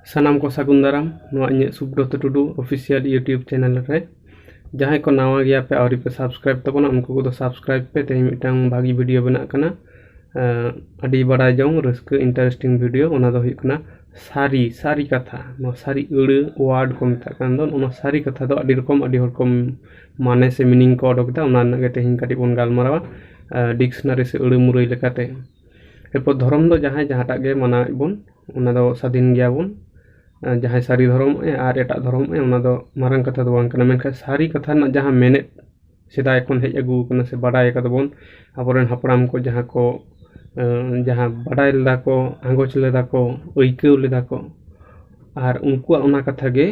सानाम को सागुन दाराम Subrata Tudu official YouTube channel रे जहां को नवा गया पे और पे सब्सक्राइब तबना उनको को सब्सक्राइब पे ते मिटांग भागी वीडियो बना कना अडी बड़ा जाऊं रस्क इंटरेस्टिंग वीडियो ओना दो हिकना सारी सारी कथा नो सारी उड़ वर्ड को मिता कान दो ओना सारी कथा दो अडी रकम माने से मीनिंग को ओडोकदा ओना नगे तेहिं काटी बोन गालमारावा डिक्शनरी से उड़ मुरई लेकाते एरपर धर्म दो जहां गे माना बोन ओना दो स्वाधीन गया बोन जहाँ सारी धर्म और एट धर्म मारंग कथा दो बांग मेनखान सारी कथा ना जहाँ मेनेट सेदाय खन हेज अगू से बाडाय कदबोन आबोरेन हापड़ाम को जहाँ बाडाय लेदा को आंगोच लेदा को अइकौ लेदा को और उनको ओना कथा गे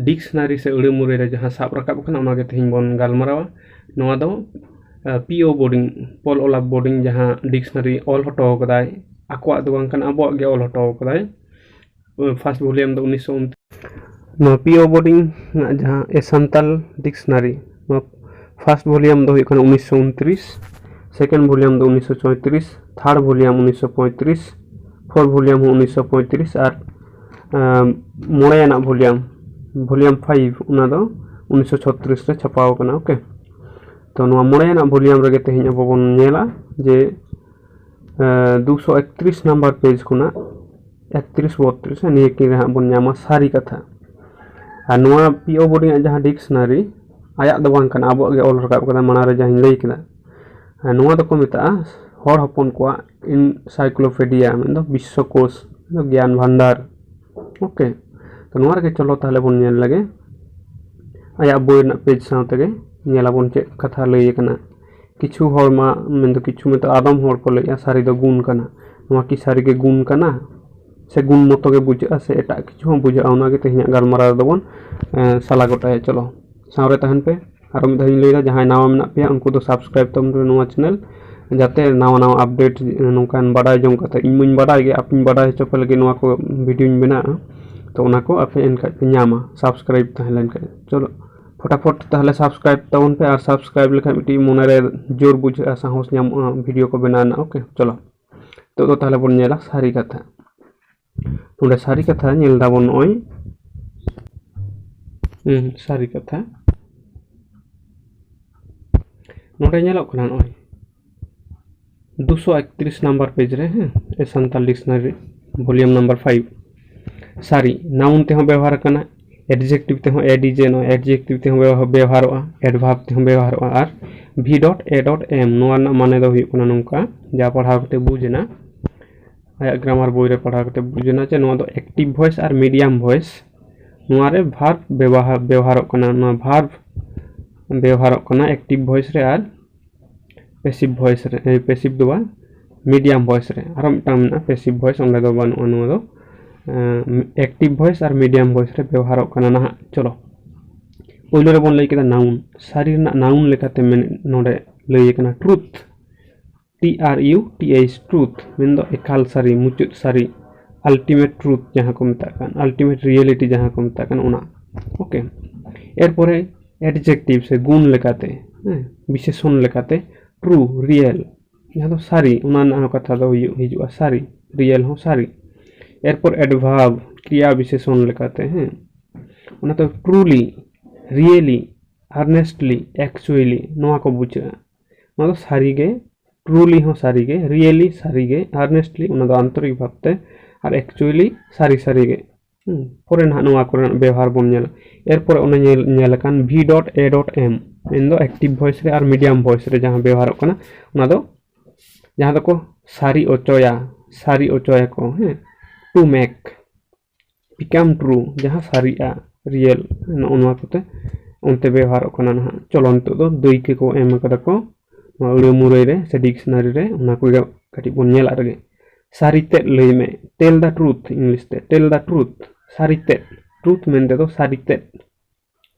डिक्शनरी से अड़े मुरे रे जहाँ साब रकाब कना ओना गे तेहिं बोन गालमारावा नोआ दो पीओ बोर्डिंग पॉल ओला बोर्डिंग जहाँ डिक्शनरी ऑल हटो कदाय आकोआ दो बांग कना आबोआ गे ऑल हटो कदाय फर्स्ट वॉल्यूम दो 1929 पीओ बोर्डिंग जहाँ ए संताल डिक्शनरी फर्स्ट वॉल्यूम दो 1929 सेकेंड वॉल्यूम दो 1934 थर्ड वॉल्यूम 1935 फोर्थ वॉल्यूम 1935 और मोड़ेना वॉल्यूम 5 उना दो 1936 रे छपाव कना ओके तो नोआ मोड़ेना वॉल्यूम रे तेहिं अब बोन नेला जे 231 नंबर पेज खुना 31-32 निये कि हाँ बन नामा सारी कथा और नोआ पीओ बोर्डिंग जहाँ डिक्शनरी आया दो बांग कना अब गे ऑल रकाब कदा माना रे जहाँ लई केदा नोआ दो को मिता हर हपन को इनसाइक्लोपीडिया में दो विश्वकोश ज्ञान भंडार ओके तो नोआ रे चलो ताहले बन नेल लगे आया बोई ना पेज साउते गे नेला बन चेक कथा लई कना किछु हर मा में दो किछु में तो आदम हर को लई सारी दो गुण कना नोआ की सारी के गुण कना से गुण मतो के बुझा से एटा किछु हम बुझा ओना के तेहिं गालमारा दबन साला गोटाय चलो सावरे तहन पे आरो मिद धइन लईदा जहां नावा मेना पे उनको दो सब्सक्राइब तम नोआ चैनल जाते नावा अपडेट नोकान बाडाय जम कते इन मुइन बाडाय गे आपिन बाडाय चोप लगे नोआ को वीडियो बना तो ओना को आपे एनका पे नामा सब्सक्राइब तहलन के चलो फटाफट ताहले सब्सक्राइब तवन पे और सब्सक्राइब लेखा मिटी मोने रे जोर बुझा साहस नाम वीडियो को बनाना ओके चलो तो ताहले बन नेला सारी कथा नोडे सारी कथा नेल दाबन नय सारी कथा नोडे नेलक कना नय 231 नंबर पेज रे ए संताल डिक्शनरी वॉल्यूम नंबर 5 सारी नाउन ते व्यवहार कना एडजेक्टिव ते एडीजे नो एडजेक्टिव ते व्यवहारवा एडवर्ब ते व्यवहारवा और v.a.m नोआ ना माने दो हुई कना नोंका जा पढ़ाव ते बुझना आया ग्रामर बोई रे पढ़ा करते बुझना चे नोआ दो एक्टिव वॉइस और मीडियम वॉइस नोआ रे भार्ब व्यवहार कना नोआ भार्ब व्यवहार कना एक्टिव वॉइस रे और पैसिव वॉइस रे पैसिव दो मीडियम वॉइस रे आरो मिटाम ना पैसिव वॉइस ओंडे दो बानु नोआ दो एक्टिव वॉइस और मीडियम वॉइस रे व्यवहार कना ना चलो पहिलो रे बोन लई केदा नाउन सारी ना नाउन लेखाते नोडे लई कना ट्रुथ TRUTH ट्रूथ मीन दो एकाल सारी मुचुत सारी अल्टीमेट ट्रूथ जहाँ को मिता अल्टीमेट रियलिटी जहाँ को मिता ओना ओके एरपर एडजेक्टिव से गुण लेकाते विशेषण लेकाते ट्रू रियल जहाँ तो सारी ओना कथा दो हिजुआ सारी रियल हो सारी एरपर एडवर्ब क्रिया विशेषण लेकाते हैं ओना तो ट्रूली रियली अर्नेस्टली एक्चुअली नोआ को बुझा नोआ तो सारी गे ट्रूली हो सारी गे रियली सारी गे अर्नेस्टली उना दो आंतरिक भावते और एक्चुअली सारी सारी गे परे ना नोआ को व्यवहार बन नेल एरपर ओना नेल कान v.a.m इन दो एक्टिव वॉइस रे और मीडियम वॉइस रे जहां व्यवहार कना उना दो जहां दो को सारी ओचोया को है टू मेक बिकम ट्रू जहां सारी आ रियल नोआ कोते उनते व्यवहार कना ना चलो नितो दो दुई के को एम कदा को उड़े मुरई रे से डिक्शनरी रे उना को काटी बोन नेला रे सारी ते लई में टेल द ट्रूथ इंग्लिश ते टेल द ट्रूथ सारी ते ट्रूथ मेन दे दो सारी ते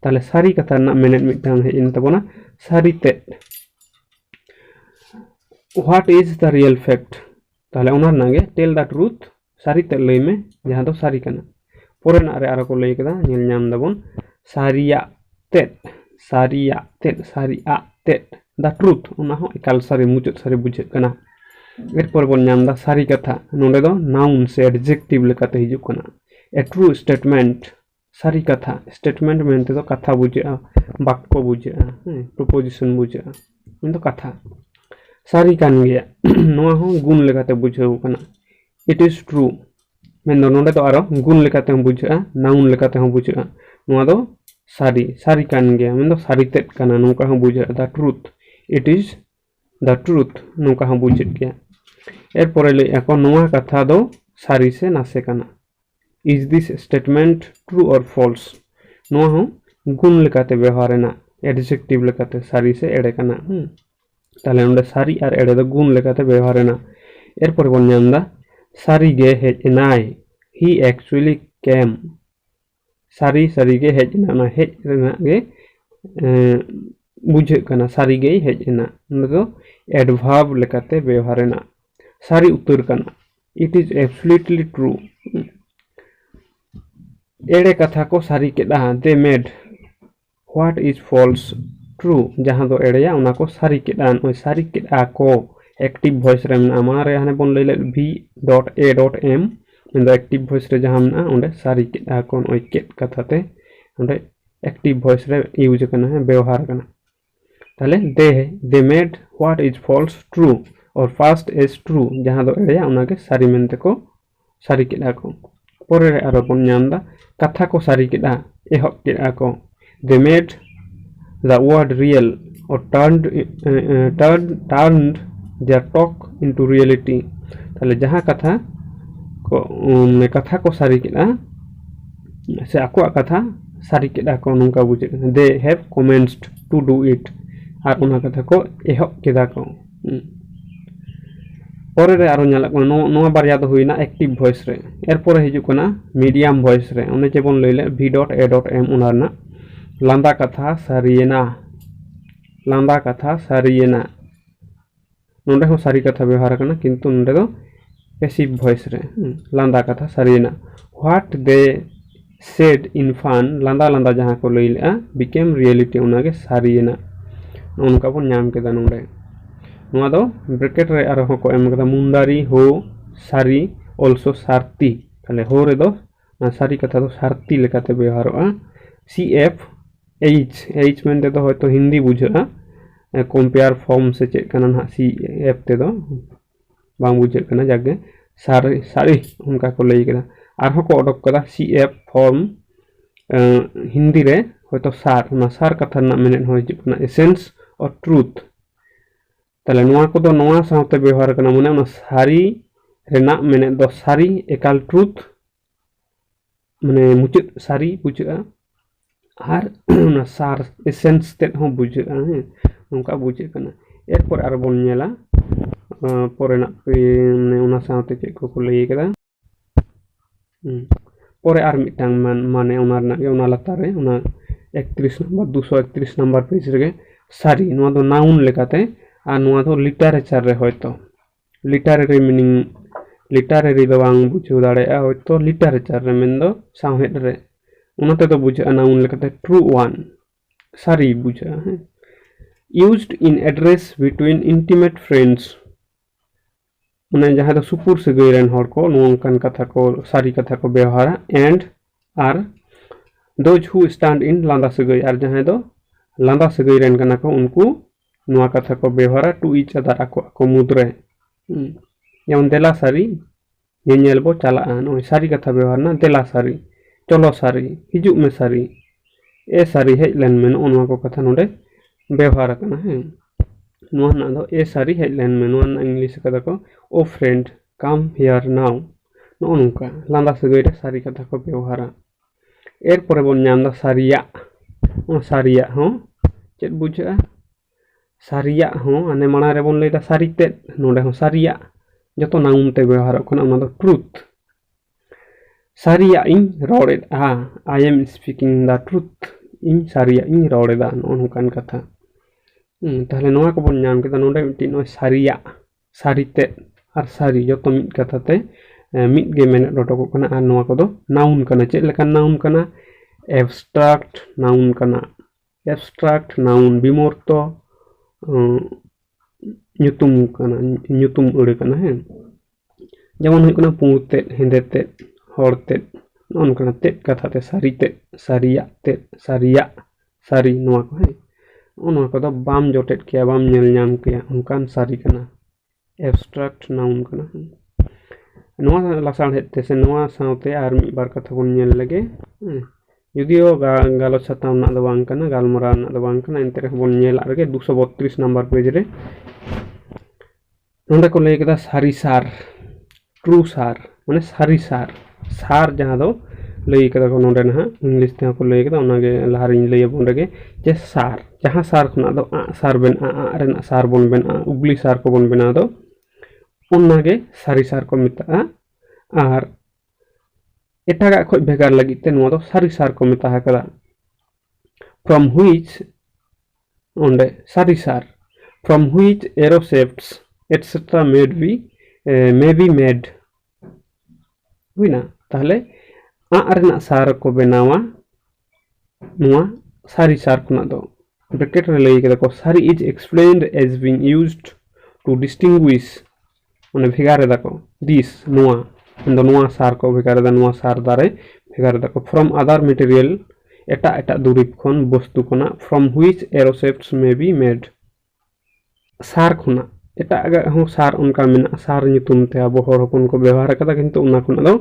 ताले सारी कथा ना मेनेट मिटांग हे इन तबना सारी ते what is the real fact ताले ओना नागे टेल द ट्रूथ सारी ते लई में जहां दो सारी कना परे ना रे आरो को लई केदा नेल नाम दबन सारिया ते द ट्रूथ ओना हो एकाल सारी मुचुत सारी बुझे कना एरपर बन नाम दा सारी कथा नोडे दो नाउन से एडजेक्टिव लेकाते हिजुक कना ए ट्रू स्टेटमेंट सारी कथा स्टेटमेंट मेनते तो कथा बुझा बाक्य बुझा प्रपोजिशन बुझा मेन तो कथा सारी कान गया नोआ हो गुण लेकाते बुझाव कना इट इज ट्रू मेन दो नोडे तो आरो गुण लेकाते हम बुझा नाउन लेकाते हम बुझा नोआ दो सारी सारी कान गया मेन दो सारी तेत कना नोका हम बुझा the truth it is the truth नोका हम बुझे गया एर परे ले एको नोआ कथा दो सारी से नासे कना इज दिस स्टेटमेंट ट्रू और फॉल्स नोआ हो गुण लेकाते व्यवहार ना एडजेक्टिव लेकाते सारी से एड़े कना ताले नोडे सारी और एड़े दो गुण लेकाते व्यवहार ना एर परे बोन नाम दा सारी गे हेज नाय ही एक्चुअली केम सारी सारी गे हेज ना हेज रेना गे बुझे कना सारी गे हेज ना नोदो एडवर्ब लेकाते व्यवहार ना सारी उत्तर कना इट इज एब्सोल्युटली ट्रू एड़े कथा को सारी केदा they made what is false true जहां दो एड़ेया उना को सारी केदा ओय सारी केदा को एक्टिव वॉइस रे ना मारे हाने बोन लेले v.a.m in the active voice रे जहां ना ओंडे सारी केदा को ओय केट कथाते ओंडे एक्टिव वॉइस रे यूज करना है व्यवहार करना ताले दे made what is false true और फास्ट इज ट्रू जहां दो एड़ेया उना के सारी मेनते को सारी केदा को परे रे आरो बोन नाम दा कथा को सारी केदा एहब केदा को they made the word real और turned their talk into reality ताले जहां कथा को सारी केदा से आको कथा सारी केदा को नोंका बुझे they have commenced to do it और उना कथा को एहब केदा को परे रे आरो नाला को नो बारया दो हुइना एक्टिव वॉइस रे एर परे हिजु कना मीडियम वॉइस रे ओने जेबन लइले v.a.m उनारना लांदा कथा सारियेना नोंडे हो सारी कथा व्यवहार करना किंतु नोंडे दो पैसिव वॉइस रे लांदा कथा सारियेना what they said in fun लांदा लांदा जहां को लइला बिकेम रियलिटी उनागे सारियेना उनका बन नाम केदा नोंडे नोआ दो ब्रैकेट रे आरो हो को एम कदा मुंडारी हो सारी also सारती ताले हो रे दो सारी कथा दो सारती लेकाते व्यवहारआ cf h मेनते दो होयतो हिंदी बुझा कंपेयर फॉर्म से चेक कना ना cf ते दो बांग बुझे कना जागे सारी उनका को लई केदा आर हो को ओडक कदा cf फॉर्म हिंदी रे होयतो सार कथा ना मेनेट हो हिजुकना एसेंस और ट्रूथ ताले नोआ को दो नोआ साउते व्यवहार करना माने उना सारी रेना मेने दो सारी एकाल ट्रूथ माने मुचित सारी बुझा आर उना सार एसेंस तेट हो बुझा नोंका बुझे कना एरपर आर बोन नेला परे ना माने उना साउते चेक को लई केदा परे आर मिटांग माने उना ना उना लातारे उना 31 नंबर 231 नंबर पेज रे सारी नोआ दो नाउन लेकाते आ नोआ दो लिटरेचर रे होयतो लिटरेरी मीनिंग लिटरेरी दो बांग बुझो दाड़ेया होयतो लिटरेचर रे मेन दो सावहेड रे उनाते दो बुझा नाउन लेकाते ट्रू वन सारी बुझा है used in address between intimate friends माने जहां दो सुपुर से गइरेन हर को नोंकान कथा को सारी कथा को व्यवहार and are those who stand in लांदा से गई आर जहां दो लांदा से गइरेन कना को उनको नोआ कथा को व्यवहार टू ईच अदर को मुद्रे जेमन देला सारी नेल बो चला नोय सारी कथा व्यवहार ना देला सारी चलो सारी हिजुक में सारी ए सारी हेज लेन में नोआ को कथा नोडे व्यवहार करना है नोआ ना दो ए सारी हेज लेन में नोआ ना इंग्लिश कथा को oh friend come here now नो नुका लांदा से गइरे सारी कथा को व्यवहार एर परे बोन नाम दा सारिया हो चेत बुझा सारिया हो आने माना रे बोन लेदा सारी ते नोडे हो सारिया जतो नाउन ते व्यवहार कोना उना दो ट्रूथ सारिया इन रोडेड I am speaking the truth इन सारिया इन रोडेदा नोनकान कथा ताहले नोआ को बोन नाम केदा नोडे मिटि नो सारिया सारी ते आर सारी जतो मिट कथा ते मिट गे मेने रोटको कोना आर नोआ को दो नाउन कना चेत लेका नाउन कना एब्स्ट्रैक्ट नाउन बिमोर्तो nyutum kana nyutum ude kana he जेमन हुई पुते हेंदे ते हर ते नोनकना तेट कथा ते सारी तेट सारिया तेट सारिया सारी नोआ को है नोआ को दो बाम जोटेट किया बाम नेल नाम किया उनकान सारी कना एब्स्ट्रैक्ट नाउन कना नोआ लासाण हेते से नोआ साउते आर मी बार कथा बन नेल लगे यदिओ गालोच छाताव ना दो बांग कना गालमराव ना दो बांग कना एंते रे बन नेल आगे 232 नंबर पेज रे नोंडे को लई कदा सारी सार ट्रू सार माने सारी सार सार जहां दो लई कदा को नोंडे ना इंग्लिश ते को लई कदा ओनागे लहारिन लई बन रगे जे सार जहां सार खना दो आ सार बेन आ रेना सार बन बेन आ उगली सार को बन बेना दो ओनागे सारी सार को मिता आर एटागा खoj भेगार लगी ते नोआ दो सारी सार को मिता कदा from which ओंडे सारी सार from which arrow shapes etc may be made हुईना ताहले आ रेना सार को बेनावा नोआ सारी सार खुना दो ब्रैकेट रे लई कदा को सारी is explained as being used to distinguish माने भेगार दाको this नोआ endo नोआ सार को भेगार दा नोआ सार दारे भेगार दाको from other material एटा एटा दुरिब खन वस्तु कोना from which arrow shapes may be made सार खुना एटा आगा हो सार उनका मेना सार नितुम ते अब हर हपन को व्यवहार कदा किंतु उना खुना दो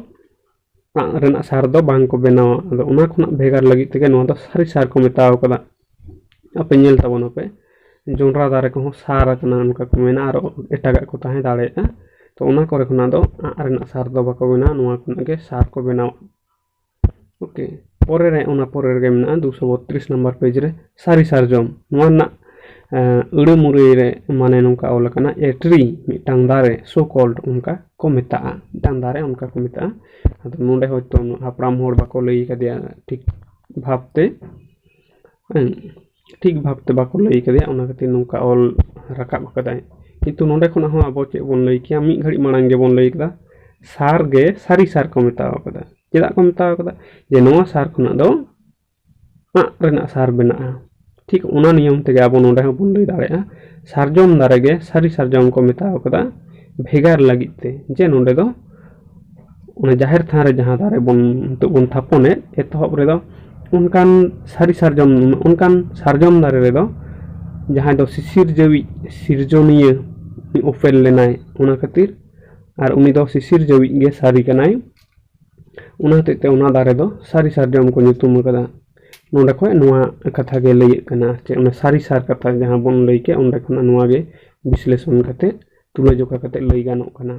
रेना सार दो बांग को बेनावा अदो उना खुना भेगार लगी तेगे नोआ दो सारी सार को मेताव कदा अपे नेल तबन पे जोंडरा दारे को सार कना उनका को मेना आरो एटागा को ताहे दाड़े तो उना करे खुना दो रेना सार दो बाको बेना नोआ खुना के सार को बेनावा ओके पोरे रे उना पोरे रे मेना 232 नंबर पेज रे सारी सार जम नोआ ना उड़े मुरे रे माने नोंका ओल कना ए ट्री मिटांग दारे सो कॉल्ड उनका को मेता मिटांग दारे उनका को मेता अदो नोंडे होयतो हापराम होड़ बाको लई कदिया ठीक भाबते बाको लई कदिया उना कति नोंका ओल राकाब कदाय किंतु नोंडे खुना हो आबो चे बोन लई किया मी घड़ी मांग गे बोन लई कदा सार गे सारी सार को मेताव कदा चेदा को मेताव कदा जे नोआ सार खुना दो आ रेना सार बेना ठीक उना नियम तेगे आबो नोंडे हो बोन लई दाड़ेया सारजम दारे गे सारी सारजम को मेताव कदा भेगार लागिते जे नोंडे दो उना जाहिर थान रे जहां दारे बोन थापोने एतहब रे दो उनकान सारी सारजम उनकान सारजम दारे रे दो जहां दो सिसिर जेवी सिरजोनिय ओफेल लेनाय उना खातिर आर उनी दो सिसिर जेवी गे सारी कनाय उना तेते उना दारे दो सारी सारजम को नितुम कदा नोंडे खय नोआ कथा गे लई कना चे उना सारी सार कथा जहां बोन लई के उंडे खना नोआ गे विश्लेषण कते तुले जोखा कते लई गानो कना।